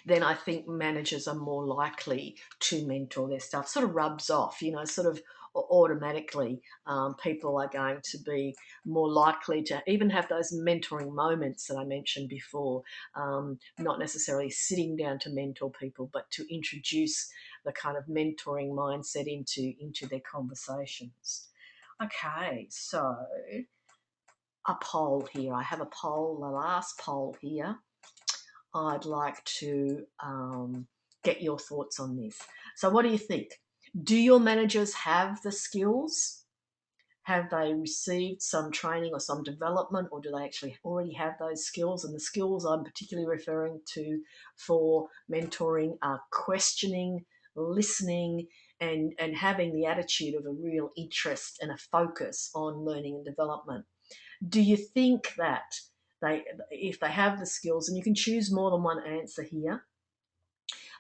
then I think managers are more likely to mentor their staff. Sort of rubs off, sort of automatically. People are going to be more likely to even have those mentoring moments that I mentioned before, not necessarily sitting down to mentor people, but to introduce the kind of mentoring mindset into their conversations. Okay, so a poll here. I have a poll, the last poll here. I'd like to get your thoughts on this. So what do you think? Do your managers have the skills? Have they received some training or some development, or do they actually already have those skills? And the skills I'm particularly referring to for mentoring are questioning, listening, and having the attitude of a real interest and a focus on learning and development. Do you think that if they have the skills, and you can choose more than one answer here,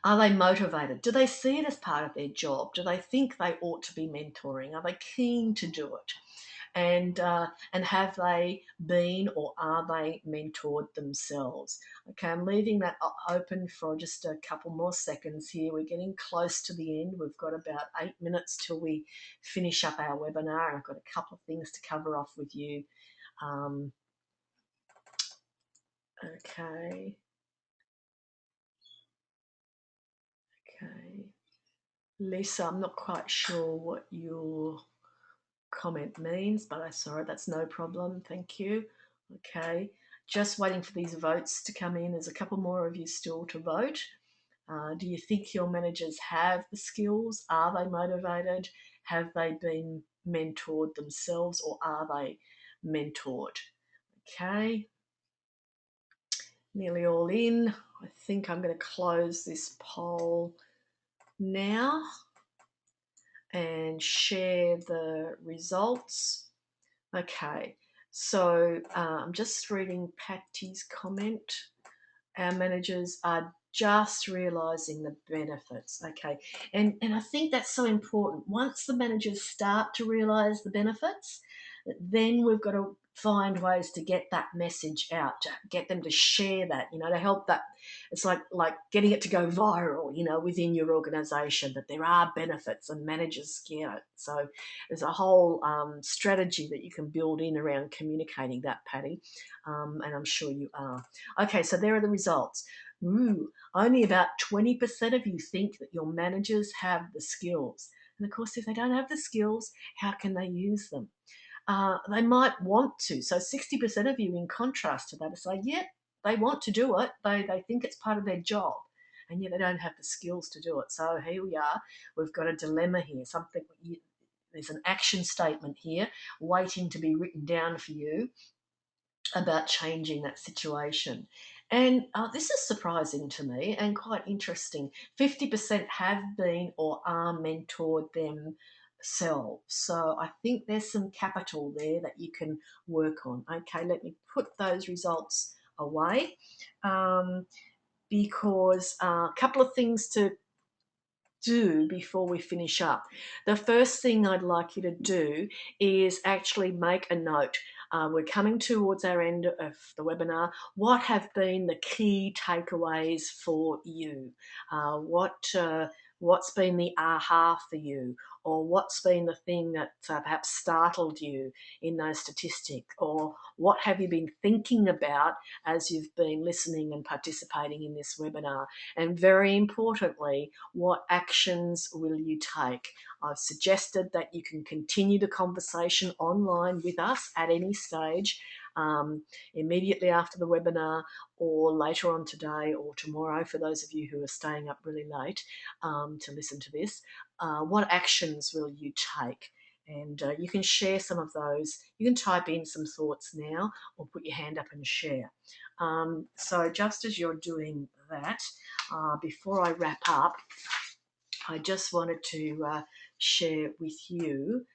are they motivated? Do they see it as part of their job? Do they think they ought to be mentoring? Are they keen to do it? And have they been or are they mentored themselves? Okay, I'm leaving that open for just a couple more seconds here. We're getting close to the end. We've got about 8 minutes till we finish up our webinar, and I've got a couple of things to cover off with you. Okay. Lisa, I'm not quite sure what your comment means, but I saw it. That's no problem. Thank you. Okay. Just waiting for these votes to come in. There's a couple more of you still to vote. Do you think your managers have the skills? Are they motivated? Have they been mentored themselves, or are they mentored? Okay. Nearly all in. I think I'm going to close this poll now and share the results. Okay, So I'm just reading Patty's comment. Our managers are just realising the benefits. Okay, and I think that's so important. Once the managers start to realise the benefits, then we've got to find ways to get that message out, to get them to share that, to help that. It's like getting it to go viral, within your organisation, that there are benefits and managers get it. So there's a whole strategy that you can build in around communicating that, Patty, and I'm sure you are. Okay, so there are the results. Only about 20% of you think that your managers have the skills. And of course, if they don't have the skills, how can they use them? They might want to. So 60% of you, in contrast to that, are saying, yeah, they want to do it. They think it's part of their job, and yet they don't have the skills to do it. So here we are. We've got a dilemma here. There's an action statement here waiting to be written down for you about changing that situation. And this is surprising to me and quite interesting. 50% have been or are mentored themselves. So I think there's some capital there that you can work on. Okay, let me put those results away, because a couple of things to do before we finish up. The first thing I'd like you to do is actually make a note. We're coming towards our end of the webinar. What have been the key takeaways for you? What's been the aha for you? Or what's been the thing that perhaps startled you in those statistics? Or what have you been thinking about as you've been listening and participating in this webinar? And very importantly, what actions will you take? I've suggested that you can continue the conversation online with us at any stage, immediately after the webinar, or later on today or tomorrow for those of you who are staying up really late to listen to this. What actions will you take? And you can share some of those. You can type in some thoughts now or put your hand up and share. So just as you're doing that, before I wrap up, I just wanted to share with you.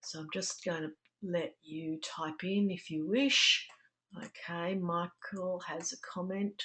So I'm just going to let you type in if you wish. Okay, Michael has a comment.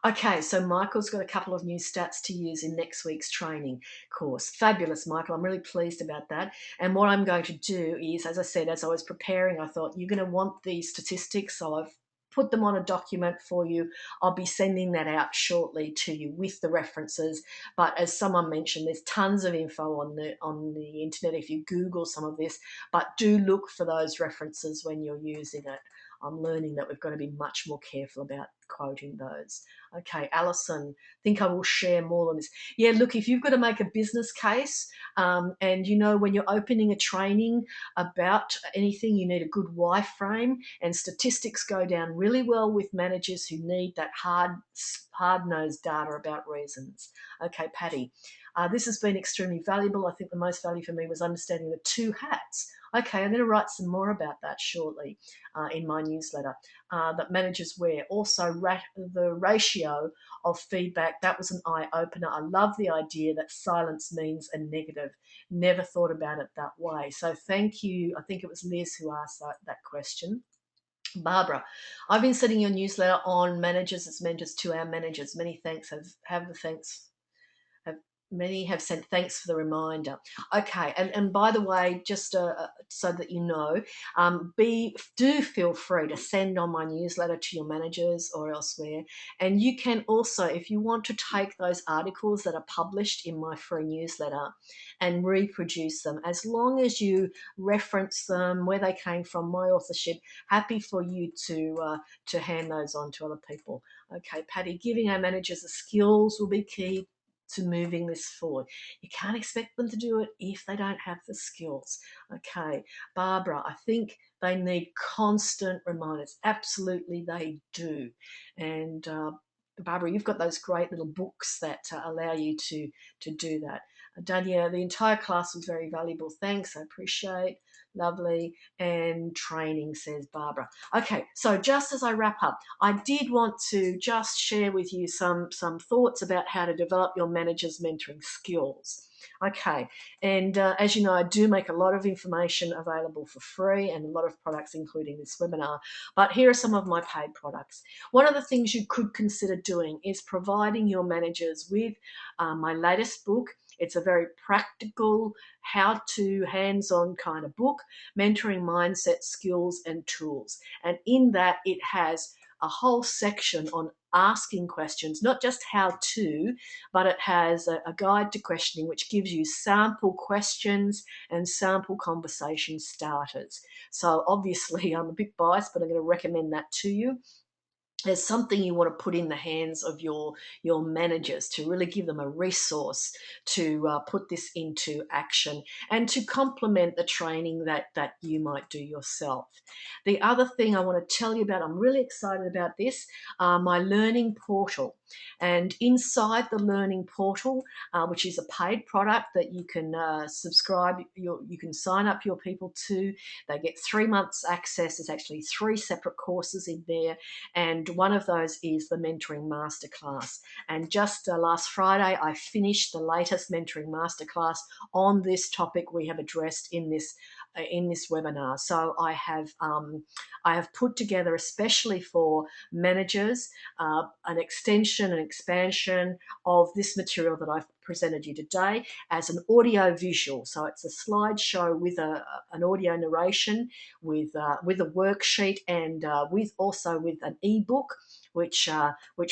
Okay, so Michael's got a couple of new stats to use in next week's training course. Fabulous, Michael. I'm really pleased about that. And what I'm going to do is, as I said, as I was preparing, I thought you're going to want these statistics, so I've put them on a document for you. I'll be sending that out shortly to you with the references. But as someone mentioned, there's tons of info on the internet if you Google some of this, but do look for those references when you're using it. I'm learning that we've got to be much more careful about quoting those. Okay, Alison, think I will share more on this. Yeah, look, if you've got to make a business case, and when you're opening a training about anything, you need a good why frame, and statistics go down really well with managers who need that hard-nosed data about reasons. Okay, Patty, this has been extremely valuable. I think the most value for me was understanding the two hats. Okay, I'm going to write some more about that shortly in my newsletter that managers wear. Also, the ratio of feedback, that was an eye-opener. I love the idea that silence means a negative. Never thought about it that way. So thank you. I think it was Liz who asked that question. Barbara, I've been sending your newsletter on managers as mentors to our managers. Many thanks. Many have sent thanks for the reminder. Okay, and by the way, just so that you know, do feel free to send on my newsletter to your managers or elsewhere. And you can also, if you want to take those articles that are published in my free newsletter and reproduce them, as long as you reference them, where they came from, my authorship, happy for you to hand those on to other people. Okay, Patty, giving our managers the skills will be key to moving this forward. You can't expect them to do it if they don't have the skills. Okay, Barbara, I think they need constant reminders. Absolutely, they do. And Barbara, you've got those great little books that allow you to do that. Dania, the entire class was very valuable. Thanks, I appreciate. Lovely. And training, says Barbara. Okay, so just as I wrap up, I did want to just share with you some thoughts about how to develop your manager's mentoring skills. Okay, and as you know, I do make a lot of information available for free and a lot of products, including this webinar. But here are some of my paid products. One of the things you could consider doing is providing your managers with my latest book. It's a very practical, how-to, hands-on kind of book, Mentoring Mindset, Skills and Tools. And in that, it has a whole section on asking questions, not just how to, but it has a guide to questioning which gives you sample questions and sample conversation starters. So obviously I'm a bit biased, but I'm going to recommend that to you. There's something you want to put in the hands of your managers to really give them a resource to put this into action and to complement the training that you might do yourself. The other thing I want to tell you about, I'm really excited about this, my learning portal. And inside the learning portal, which is a paid product that you can subscribe, you can sign up your people to. They get 3 months access. There's actually 3 separate courses in there, and one of those is the Mentoring Masterclass. And just last Friday, I finished the latest Mentoring Masterclass on this topic we have addressed in this webinar. So I have put together, especially for managers, an extension and expansion of this material that I've presented you today as an audio visual. So it's a slideshow with an audio narration, with a worksheet, and with an ebook which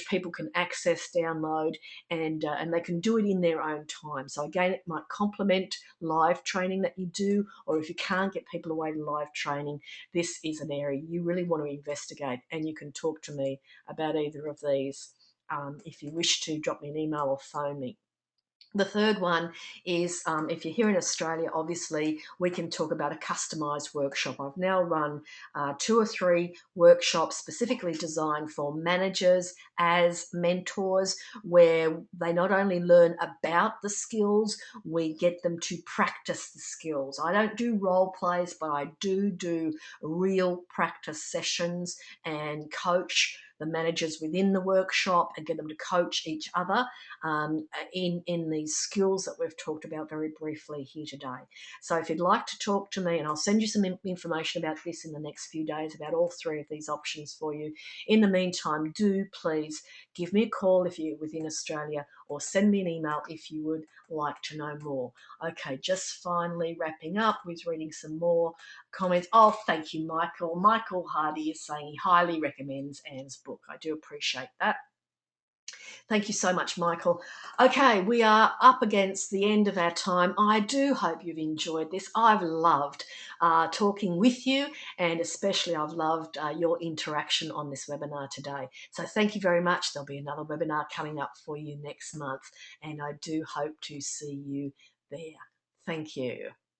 people can access, download, and they can do it in their own time. So again, it might complement live training that you do, or if you can't get people away to live training, this is an area you really want to investigate, and you can talk to me about either of these if you wish to. Drop me an email or phone me. The third one is if you're here in Australia, obviously we can talk about a customised workshop. I've now run 2 or 3 workshops specifically designed for managers as mentors, where they not only learn about the skills, we get them to practice the skills. I don't do role plays, but I do real practice sessions and coach the managers within the workshop and get them to coach each other in these skills that we've talked about very briefly here today. So if you'd like to talk to me, and I'll send you some information about this in the next few days about all 3 of these options for you. In the meantime, do please give me a call if you're within Australia, or send me an email if you would like to know more. Okay, just finally wrapping up with reading some more comments. Oh, thank you, Michael. Michael Hardy is saying he highly recommends Anne's book. I do appreciate that. Thank you so much, Michael. Okay, we are up against the end of our time. I do hope you've enjoyed this. I've loved talking with you, and especially I've loved your interaction on this webinar today. So thank you very much. There'll be another webinar coming up for you next month, and I do hope to see you there. Thank you.